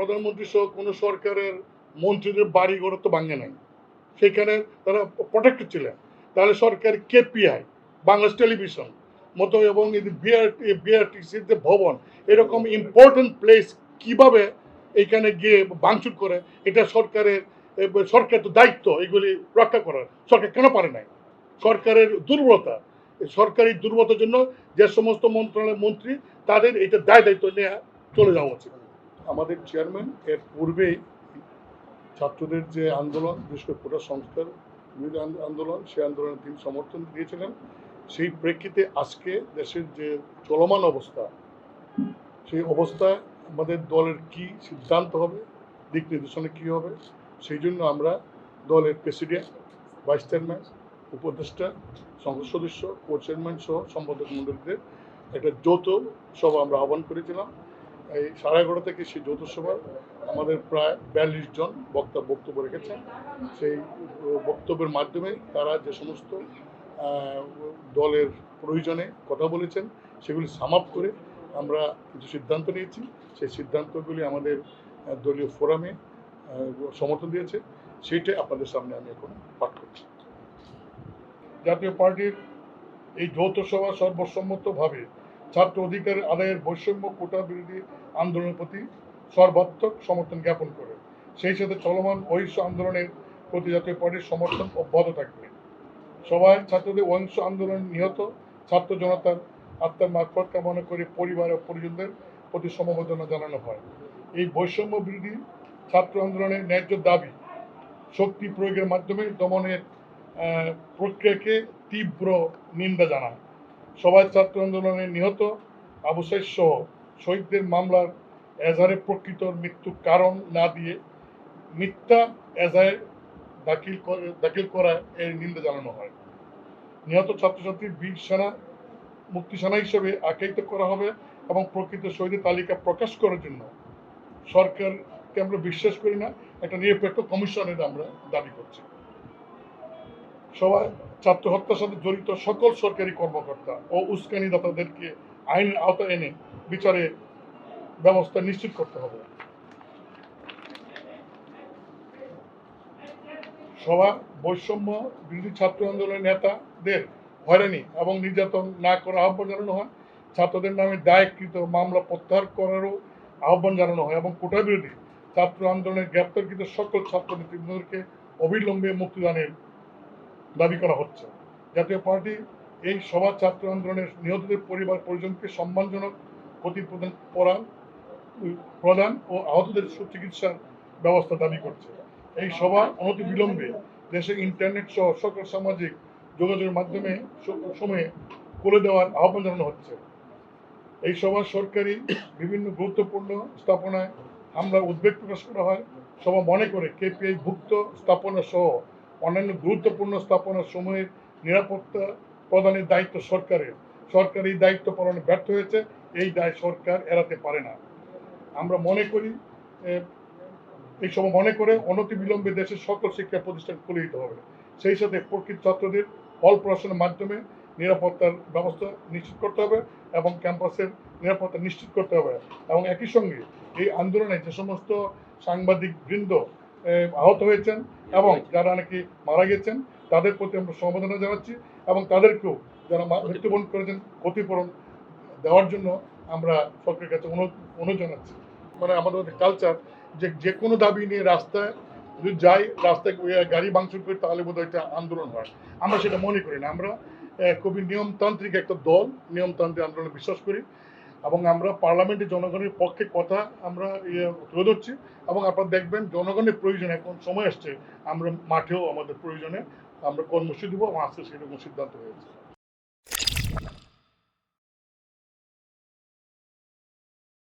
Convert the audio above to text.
প্রধানমন্ত্রী সহ কোনো সরকারের মন্ত্রীদের বাড়ি ঘর তো ভাঙে নাই, সেখানে তারা প্রোটেক্টেড ছিলেন। তাহলে সরকার কেপিআই, বাংলাদেশ টেলিভিশন মতো এবং বিআরটিসির যে ভবন, এরকম ইম্পর্টেন্ট প্লেস কিভাবে এখানে গিয়ে ভাঙচুর করে, এটা সরকার তো দায়িত্ব এগুলি রক্ষা করার। সরকার কেন পারে নাই? সরকারের দুর্বলতা, সরকারি দুর্বলতার জন্য যে সমস্ত মন্ত্রণালয়ের মন্ত্রী, তাদের এটা দায়িত্ব নিয়ে চলে যাওয়া উচিত। আমাদের চেয়ারম্যান এর পূর্বেই ছাত্রদের যে আন্দোলন, বিশেষ করে কোটা সংস্কার বিরোধী আন্দোলন, সেই আন্দোলনে তিনি সমর্থন দিয়েছিলেন। সেই প্রেক্ষিতে আজকে দেশের যে চলমান অবস্থা, সেই অবস্থায় আমাদের দলের কি সিদ্ধান্ত হবে, দিক নির্দেশনা কী হবে, সেই জন্য আমরা দলের প্রেসিডেন্ট, ভাইস চেয়ারম্যান, উপদেষ্টা, সংসদ সদস্য, কো চেয়ারম্যান সহ সম্পাদক মণ্ডলীদের একটা যৌথ সভা আমরা আহ্বান করেছিলাম। এই 11:30 থেকে সেই যৌথ সভা আমাদের প্রায় 42 জন বক্তব্য রেখেছেন। সেই বক্তব্যের মাধ্যমে তারা যে সমস্ত দলের প্রয়োজনে কথা বলেছেন, সেগুলি সাম আপ করে আমরা কিছু সিদ্ধান্ত নিয়েছি। সেই সিদ্ধান্তগুলি আমাদের দলীয় ফোরামে সমর্থন দিয়েছে, সেইটাই আপনাদের সামনে আমি এখন পাঠ করছি। জাতীয় পার্টির এই যৌথ সভা সর্বসম্মতভাবে ছাত্র অধিকার আদায়ের বৈষম্য কোটা বিরোধী আন্দোলনের প্রতি সর্বাত্মক সমর্থন জ্ঞাপন করে। সেই সাথে চলমান অহিংস আন্দোলনের প্রতি জাতীয় পার্টির সমর্থন অব্যাহত থাকবে। সভায় ছাত্রদের অহিংস আন্দোলনে নিহত ছাত্র জনতার আত্মার মাগফিরাত কামনা করে পরিবার ও পরিজনদের প্রতি সমবেদনা জানানো হয়। এই বৈষম্য বিরোধী ছাত্র আন্দোলনের ন্যায্য দাবি শক্তি প্রয়োগের মাধ্যমে দমনের প্রক্রিয়াকে তীব্র নিন্দা জানায়। সবাই ছাত্র আন্দোলনে নিহত আবু সাঈদ সহ শহীদদের মামলার এজাহারের প্রকৃত মৃত্যুর কারণ না দিয়ে মিথ্যা এজাহার দাখিল করায় এর নিন্দা জানানো হয়। নিহত ছাত্রছাত্রীর বীর সেনা মুক্তি সেনা হিসেবে আখ্যায়িত করা হবে এবং প্রকৃত শহীদের তালিকা প্রকাশ করার জন্য সরকারকে আমরা বিশ্বাস করি না, একটা নিরপেক্ষ কমিশনের আমরা দাবি করছি। সবাই ছাত্র হত্যার সাথে জড়িত সকল সরকারি কর্মকর্তা ও উস্কানিদাতাদেরকে আইনের আওতায় এনে বিচারের ব্যবস্থা নিশ্চিত করতে হবে। সভা বৈষম্য বিরোধী ছাত্র আন্দোলনের নেতাদের হয়রানি এবং নির্যাতন না করার আহ্বান জানানো হয়। ছাত্রদের নামে দায়েরকৃত মামলা প্রত্যাহার করারও আহ্বান জানানো হয় এবং কোটা বিরোধী ছাত্র আন্দোলনের গ্রেপ্তারকৃত সকল ছাত্র নেতৃবৃন্দকে অবিলম্বে মুক্তিদানের দাবি করা হচ্ছে। জাতীয় পার্টি এই সভা ছাত্র আন্দোলনের নিহতদের পরিবার পরিজনকে সম্মানজনক ক্ষতিপূরণ প্রদান ও আহতদের সুচিকিৎসার ব্যবস্থা দাবি করছে। এই সভা অনতিবিলম্বে দেশে ইন্টারনেট সহ সকল সামাজিক যোগাযোগের মাধ্যমে সময়ে খুলে দেওয়ার আহ্বান জানানো হচ্ছে। এই সভা সরকারি বিভিন্ন গুরুত্বপূর্ণ স্থাপনায় হামলার উদ্বেগ প্রকাশ করা হয়। সভা মনে করে কেপিআই ভুক্ত স্থাপনা সহ অন্যান্য গুরুত্বপূর্ণ স্থাপনার সময়ের নিরাপত্তা প্রদানের দায়িত্ব সরকারের। সরকার এই দায়িত্ব পালনে ব্যর্থ হয়েছে, এই দায় সরকার এড়াতে পারে না। আমরা মনে করি এই সময় মনে করে অনতিবিলম্বে দেশের সকল শিক্ষা প্রতিষ্ঠান খুলে দিতে হবে। সেই সাথে প্রকৃত ছাত্রদের হল পড়াশোনার মাধ্যমে নিরাপত্তার ব্যবস্থা নিশ্চিত করতে হবে এবং ক্যাম্পাসের নিরাপত্তা নিশ্চিত করতে হবে। এবং একই সঙ্গে এই আন্দোলনে যে সমস্ত সাংবাদিক বৃন্দ আহত হয়েছেন এবং যারা নাকি মারা গেছেন, তাদের প্রতি আমরা সমবেদনা জানাচ্ছি এবং তাদেরকেও যারা মৃত্যুবরণ করেছেন ক্ষতিপূরণ দেওয়ার জন্য আমরা সরকারের কাছে অনুরোধ জানাচ্ছি। মানে আমাদের কালচার যে কোনো দাবি নিয়ে রাস্তায় যদি যাই, রাস্তায় গাড়ি ভাঙচুর করি, তাহলে বোধহয় একটা আন্দোলন হয়। আমরা সেটা মনে করি না। আমরা খুবই নিয়মতান্ত্রিক একটা দল, নিয়মতান্ত্রিক আন্দোলনে বিশ্বাস করি এবং আমরা পার্লামেন্টে জনগণের পক্ষে কথা আমরা তুলে ধরছি এবং আপনারা দেখবেন জনগণের প্রয়োজনে এখন সময় আসছে আমরা মাঠেও আমাদের প্রয়োজনে আমরা কর্মসূচি দেবো এবং আজকে সেরকম সিদ্ধান্ত হয়েছে।